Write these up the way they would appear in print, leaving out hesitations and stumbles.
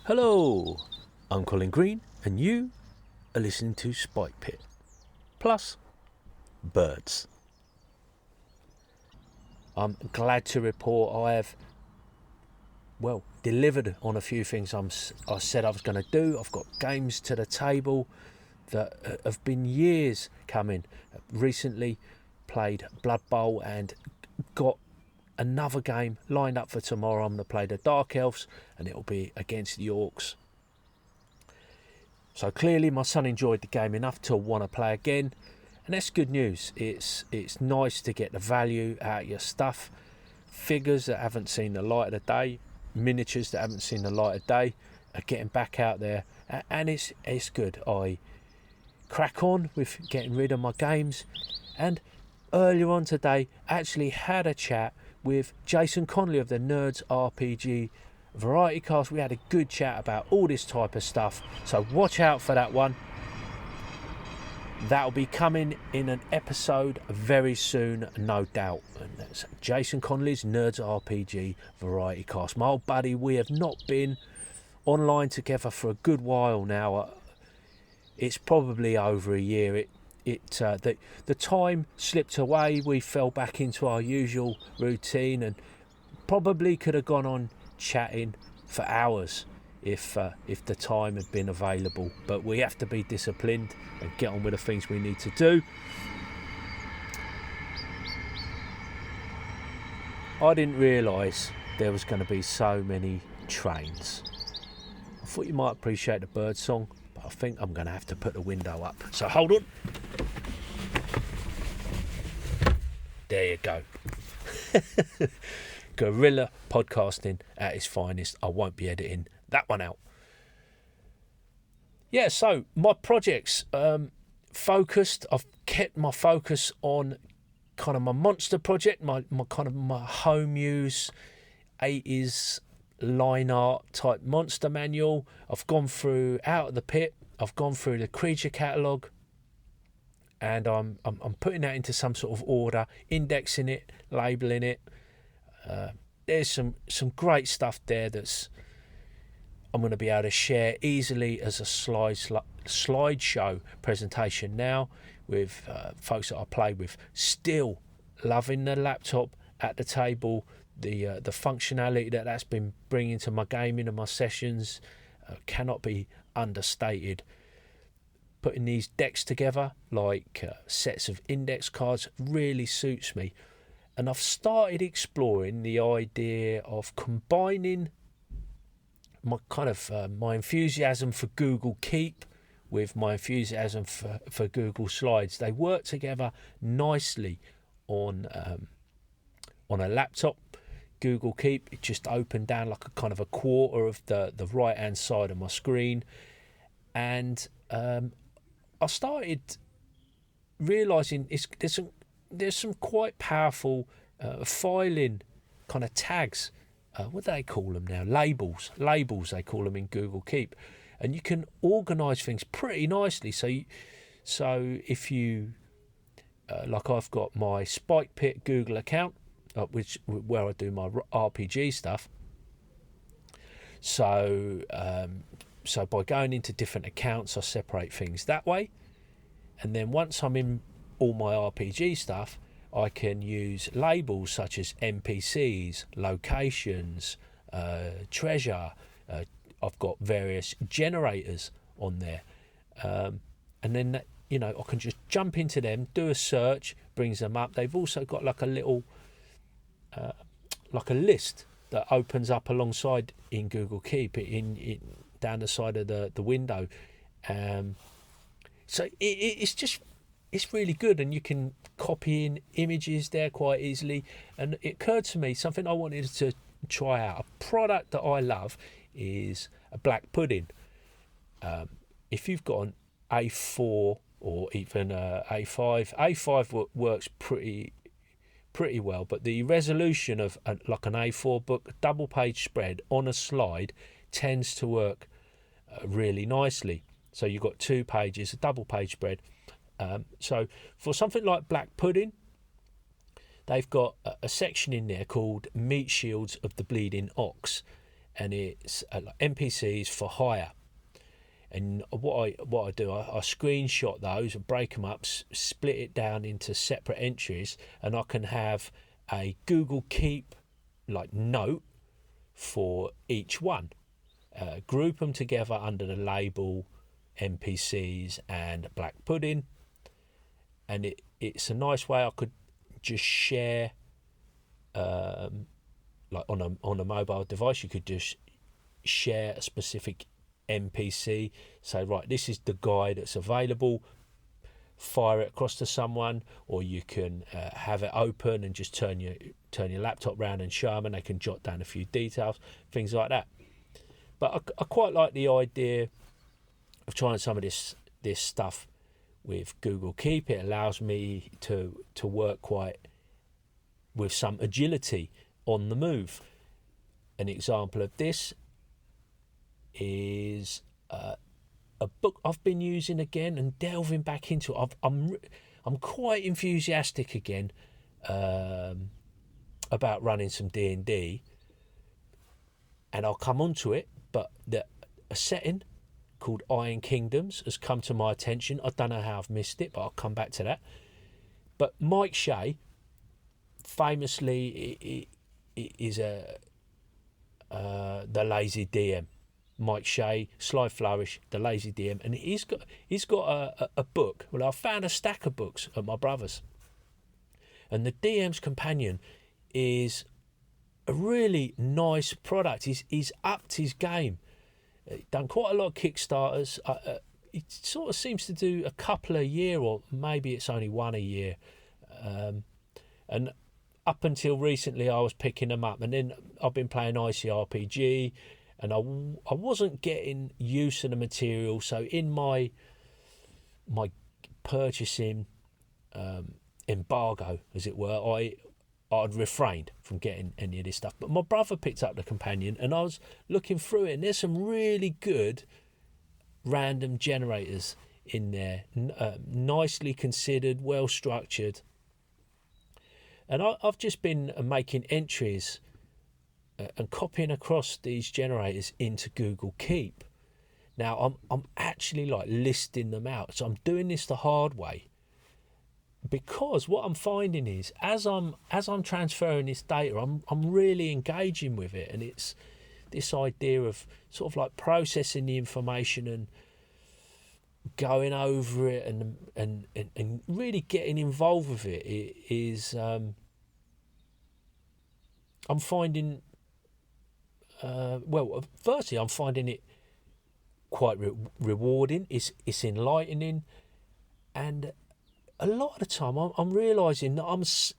Hello, I'm Colin Green, and you are listening to Spikepit. Plus, birds. I'm glad to report I have, delivered on a few things I said I was going to do. I've got games to the table that have been years coming. Recently played Blood Bowl and got another game lined up for tomorrow. I'm going to play the Dark Elves and it'll be against the Orcs. So clearly my son enjoyed the game enough to want to play again, and that's good news. It's nice to get the value out of your stuff. Figures that haven't seen the light of the day, miniatures that haven't seen the light of day are getting back out there, and it's good. I crack on with getting rid of my games, and earlier on today actually had a chat with Jason Connolly of the Nerds RPG Variety Cast. We had a good chat about all this type of stuff, so watch out for that one. That'll be coming in an episode very soon, no doubt. And that's Jason Connolly's Nerds RPG Variety Cast. My old buddy, we have not been online together for a good while now. It's probably over a year. The time slipped away. We fell back into our usual routine and probably could have gone on chatting for hours if the time had been available, but we have to be disciplined and get on with the things we need to do. I didn't realise there was going to be so many trains. I thought you might appreciate the bird song, but I think I'm going to have to put the window up, so hold on. There you go. Guerrilla podcasting at its finest. I won't be editing that one out. Yeah, so my projects focused. I've kept my focus on kind of my monster project, my home use 80s line art type monster manual. I've gone through Out of the Pit. I've gone through the creature catalogue, and I'm putting that into some sort of order, indexing it, labelling it. There's some great stuff there that's I'm going to be able to share easily as a slideshow presentation now with folks that I play with. Still loving the laptop at the table, the functionality that's been bringing to my gaming and my sessions cannot be understated. Putting these decks together like sets of index cards really suits me. And I've started exploring the idea of combining my my enthusiasm for Google Keep with my enthusiasm for Google Slides. They work together nicely on a laptop. Google Keep, it just opened down like a kind of a quarter of the right hand side of my screen, and I started realising there's some quite powerful filing kind of tags. What do they call them now? Labels they call them in Google Keep, and you can organise things pretty nicely. So if you like, I've got my Spikepit Google account, where I do my RPG stuff. So by going into different accounts, I separate things that way, and then once I'm in all my RPG stuff, I can use labels such as NPCs, locations, treasure. I've got various generators on there, and then I can just jump into them, do a search, brings them up. They've also got like a little like a list that opens up alongside in Google Keep in down the side of the window. So it's really good, and you can copy in images there quite easily. And it occurred to me something I wanted to try out. A product that I love is a black pudding. If you've got an A4 or even A5 works pretty well, but the resolution of like an A4 book, double page spread on a slide, tends to work really nicely. So you've got 2 pages, a double page spread. So for something like black pudding, they've got a section in there called Meat Shields of the Bleeding Ox, and it's like NPCs for hire. And what I do, I screenshot those and break them up, split it down into separate entries, and I can have a Google Keep like note for each one. Group them together under the label NPCs and Black Pudding, and it's a nice way I could just share, like on a mobile device. You could just share a specific NPC, say, right, this is the guy that's available, fire it across to someone, or you can have it open and just turn your laptop round and show them, and they can jot down a few details, things like that. But I quite like the idea of trying some of this stuff with Google Keep. It allows me to work quite with some agility on the move. An example of this is a book I've been using again and delving back into it. I'm quite enthusiastic again about running some D&D, and I'll come onto it. But a setting called Iron Kingdoms has come to my attention. I don't know how I've missed it, but I'll come back to that. But Mike Shea, famously, is the lazy DM. Mike Shea, Sly Flourish, the lazy DM, and he's got a book. Well, I found a stack of books at my brother's, and the DM's Companion is a really nice product. He's upped his game. Done quite a lot of Kickstarters. It sort of seems to do a couple a year, or maybe it's only one a year. And up until recently, I was picking them up, and then I've been playing ICRPG, and I wasn't getting use of the material. So in my purchasing embargo, as it were, I'd refrained from getting any of this stuff. But my brother picked up the Companion, and I was looking through it, and there's some really good random generators in there, nicely considered, well structured. And I've just been making entries and copying across these generators into Google Keep. Now I'm actually like listing them out, so I'm doing this the hard way. Because what I'm finding is, as I'm transferring this data, I'm really engaging with it, and it's this idea of sort of like processing the information and going over it and really getting involved with it. It is I'm finding firstly I'm finding it quite rewarding. It's enlightening, and a lot of the time I'm realising that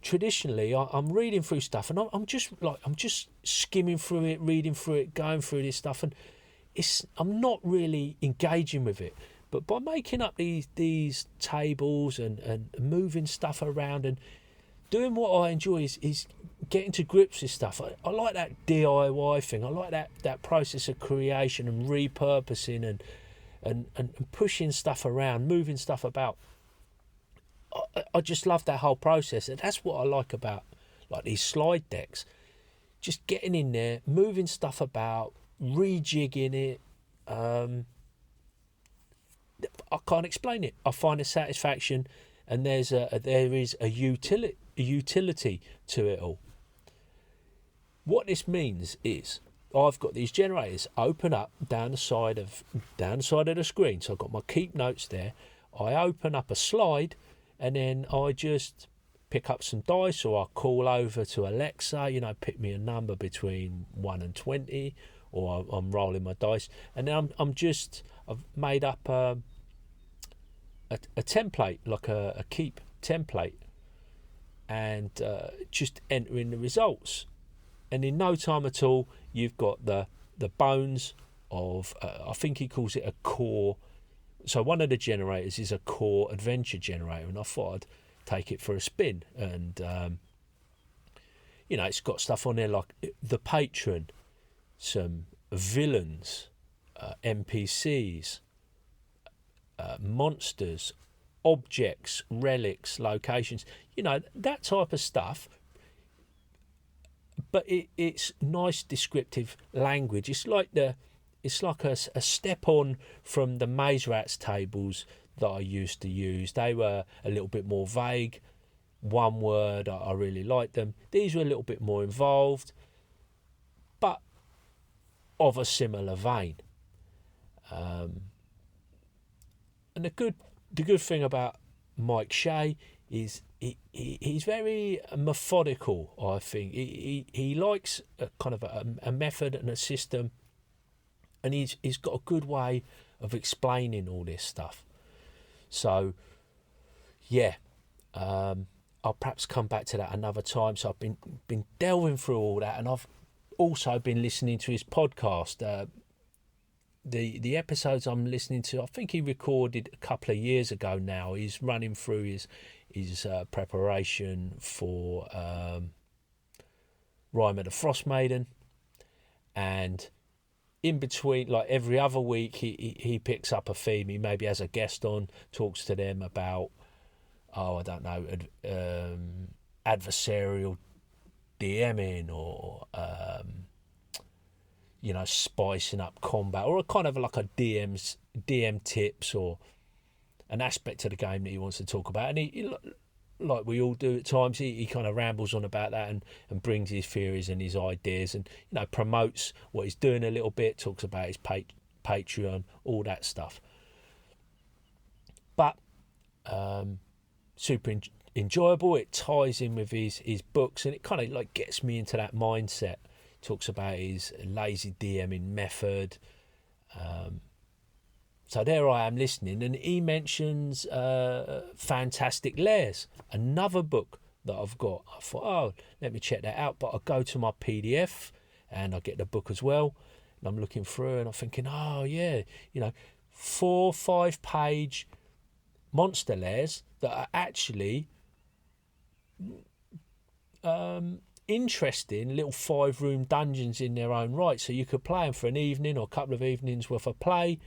traditionally I'm reading through stuff, and I'm just skimming through it, reading through it, going through this stuff, and I'm not really engaging with it. But by making up these tables and moving stuff around and doing what I enjoy is getting to grips with stuff. I like that DIY thing. I like that process of creation and repurposing and pushing stuff around, moving stuff about. I just love that whole process, and that's what I like about like these slide decks. Just getting in there, moving stuff about, rejigging it. I can't explain it. I find a satisfaction, and there is a utility to it all. What this means is, I've got these generators open up down the side of the screen. So I've got my keep notes there. I open up a slide, and then I just pick up some dice, or I call over to Alexa, pick me a number between 1 and 20, or I'm rolling my dice, and then I've made up a template, like a keep template, and just entering the results. And in no time at all, you've got the bones of, I think he calls it a core. So one of the generators is a core adventure generator, and I thought I'd take it for a spin. And, it's got stuff on there like the patron, some villains, NPCs, monsters, objects, relics, locations, that type of stuff. but it's nice descriptive language. It's like a step on from the Maze Rats tables that I used to use. They were a little bit more vague, one word. I really liked them. These were a little bit more involved, but of a similar vein. And the good thing about Mike Shea is he's very methodical. I think he likes a kind of a method and a system, and he's got a good way of explaining all this stuff. So yeah, I'll perhaps come back to that another time. So I've been delving through all that, and I've also been listening to his podcast. The episodes I'm listening to, I think he recorded a couple of years ago now. He's running through his preparation for Rime of the Frost Maiden, and in between, like every other week, he picks up a theme. He maybe has a guest on, talks to them about, adversarial DMing or spicing up combat, or a kind of like a DM tips or an aspect of the game that he wants to talk about. And he like we all do at times, he kind of rambles on about that and brings his theories and his ideas, and promotes what he's doing a little bit, talks about his Patreon, all that stuff. But super enjoyable. It ties in with his books, and it kind of like gets me into that mindset. Talks about his lazy DMing method. So there I am listening, and he mentions Fantastic Lairs, another book that I've got. I thought, let me check that out. But I go to my PDF and I get the book as well. And I'm looking through and I'm thinking, 4 5-page monster lairs that are actually interesting little 5-room dungeons in their own right. So you could play them for an evening or a couple of evenings worth of play.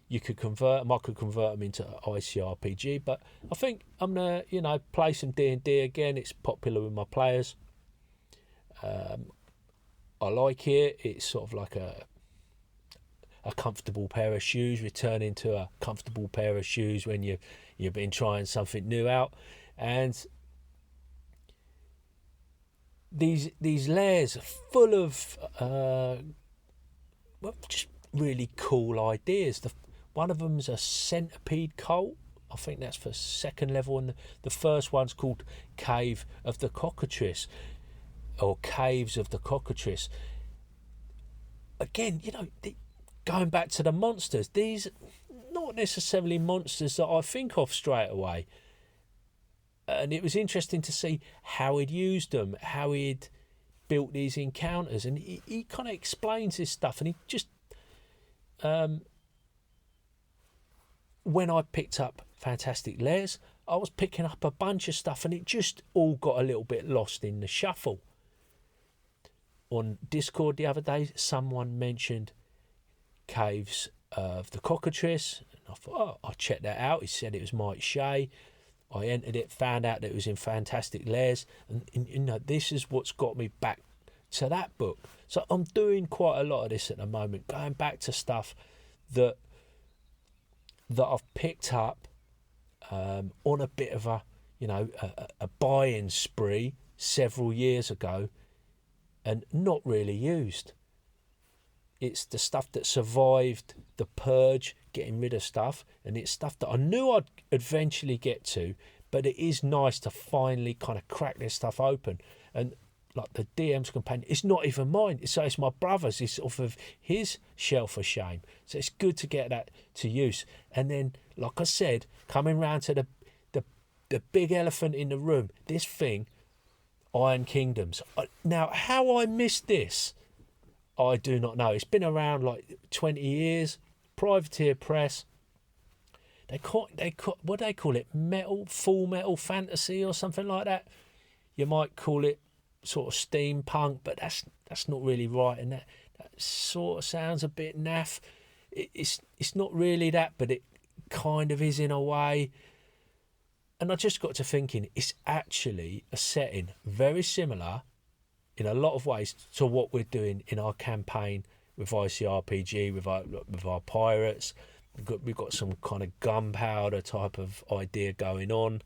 You could convert them. I could convert them into ICRPG. But I think I'm gonna, play some D&D again. It's popular with my players. I like it. It's sort of like a comfortable pair of shoes. Returning to a comfortable pair of shoes when you've been trying something new out. And these lairs are full of just really cool ideas. One of them's a centipede cult. I think that's for second level, and the first one's called Cave of the Cockatrice, or Caves of the Cockatrice. Again, going back to the monsters, these not necessarily monsters that I think of straight away. And it was interesting to see how he'd used them, how he'd built these encounters. And he kind of explains this stuff. And he just, when I picked up Fantastic Lairs, I was picking up a bunch of stuff, and it just all got a little bit lost in the shuffle. On Discord the other day, someone mentioned Caves of the Cockatrice. And I thought, I'll check that out. He said it was Mike Shea. I entered it, found out that it was in Fantastic Lairs, and this is what's got me back to that book. So I'm doing quite a lot of this at the moment, going back to stuff that I've picked up on a bit of a buy-in spree several years ago, and not really used. It's the stuff that survived the purge, getting rid of stuff, and it's stuff that I knew I'd eventually get to, but it is nice to finally kind of crack this stuff open. And like the DM's companion, it's not even mine. It's my brother's. It's off of his shelf of shame. So it's good to get that to use. And then, like I said, coming round to the big elephant in the room, this thing, Iron Kingdoms. Now, how I missed this, I do not know. It's been around like 20 years. Privateer Press. They call what do they call it? Full metal fantasy or something like that. You might call it sort of steampunk, but that's not really right. And that sort of sounds a bit naff. It's not really that, but it kind of is in a way. And I just got to thinking, it's actually a setting very similar in a lot of ways to what we're doing in our campaign with ICRPG, with our pirates. We've got some kind of gunpowder type of idea going on,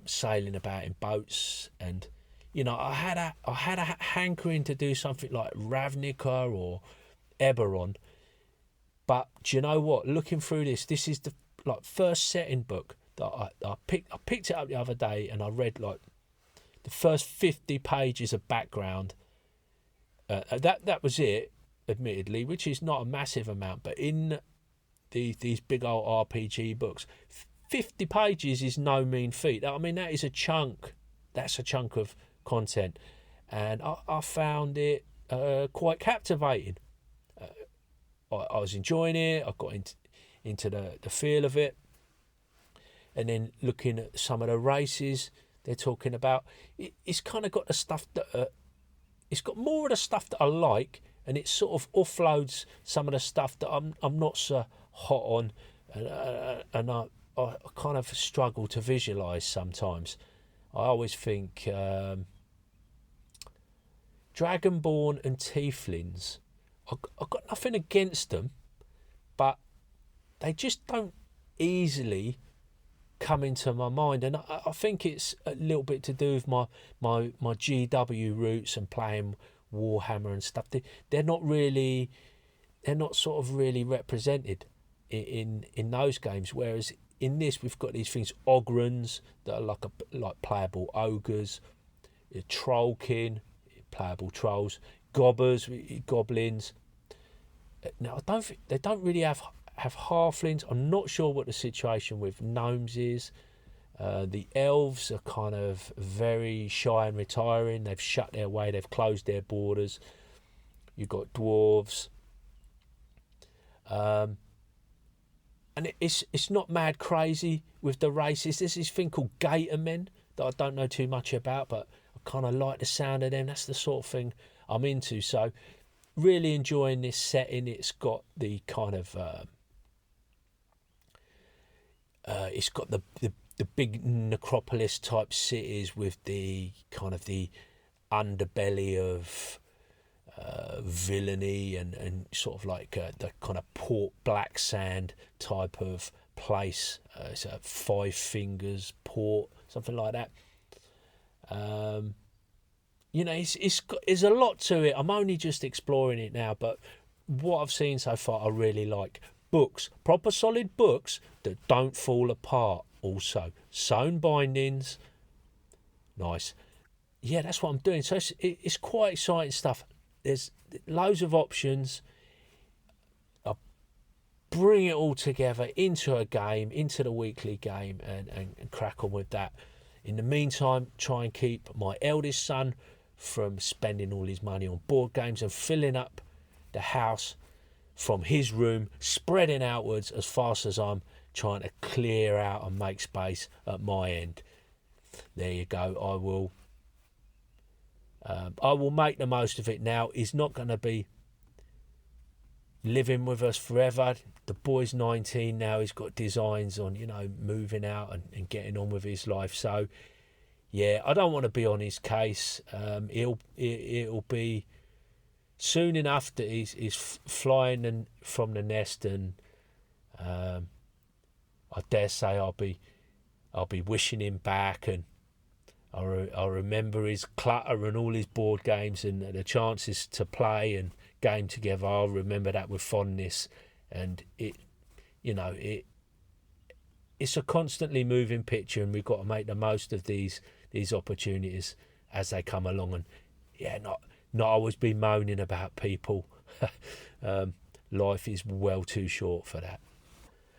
sailing about in boats, and I had a hankering to do something like Ravnica or Eberron. But do you know what? Looking through this is the first setting book that I picked it up the other day, and I read like the first 50 pages of background. That was it, admittedly, which is not a massive amount, but in these big old RPG books, 50 pages is no mean feat. I mean, that is a chunk. That's a chunk of content, and I found it quite captivating. I was enjoying it. I got into the feel of it, and then looking at some of the races they're talking about, it's kind of got the stuff that it's got more of the stuff that I like, and it sort of offloads some of the stuff that I'm not so hot on, and I kind of struggle to visualise sometimes. I always think Dragonborn and Tieflings, I've got nothing against them, but they just don't easily come into my mind, and I think it's a little bit to do with my GW roots and playing Warhammer and stuff. They're not sort of really represented in those games, whereas in this we've got these things, Ogrons, that are like playable ogres, Trollkin, playable trolls, Gobbers, goblins. Now they don't really have halflings. I'm not sure what the situation with gnomes is. The elves are kind of very shy and retiring. They've shut their way. They've closed their borders. You've got dwarves. And it's not mad crazy with the races. There's this thing called gator men that I don't know too much about, but I kind of like the sound of them. That's the sort of thing I'm into. So really enjoying this setting. It's got the kind of it's got the big necropolis type cities with the kind of the underbelly of villainy and sort of like the kind of Port Black Sand type of place. It's a Five Fingers port, something like that. There's a lot to it. I'm only just exploring it now, but what I've seen so far I really like. Books, proper solid books that don't fall apart. Also sewn bindings, nice. Yeah, that's what I'm doing. So it's quite exciting stuff. There's loads of options. I bring it all together into a game, into the weekly game, and crack on with that. In the meantime, try and keep my eldest son from spending all his money on board games and filling up the house from his room, spreading outwards as fast as I'm trying to clear out and make space at my end. There you go. I will make the most of it now. He's not going to be living with us forever. The boy's 19 now. He's got designs on, moving out and getting on with his life. So, yeah, I don't want to be on his case. It'll be soon enough that he's flying from the nest, and I dare say I'll be wishing him back, and I'll remember his clutter and all his board games and the chances to play and game together. I'll remember that with fondness, and it's a constantly moving picture, and we've got to make the most of these opportunities as they come along. And yeah, not always be moaning about people. Life is well too short for that.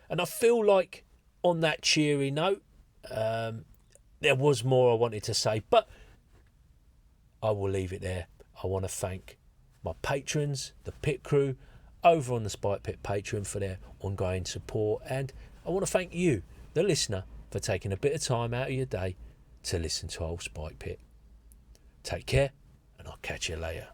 And I feel like on that cheery note, there was more I wanted to say, but I will leave it there. I want to thank my patrons, the pit crew over on the Spikepit Patreon, for their ongoing support, and I want to thank you, the listener, for taking a bit of time out of your day to listen to old Spikepit. Take care, and I'll catch you later.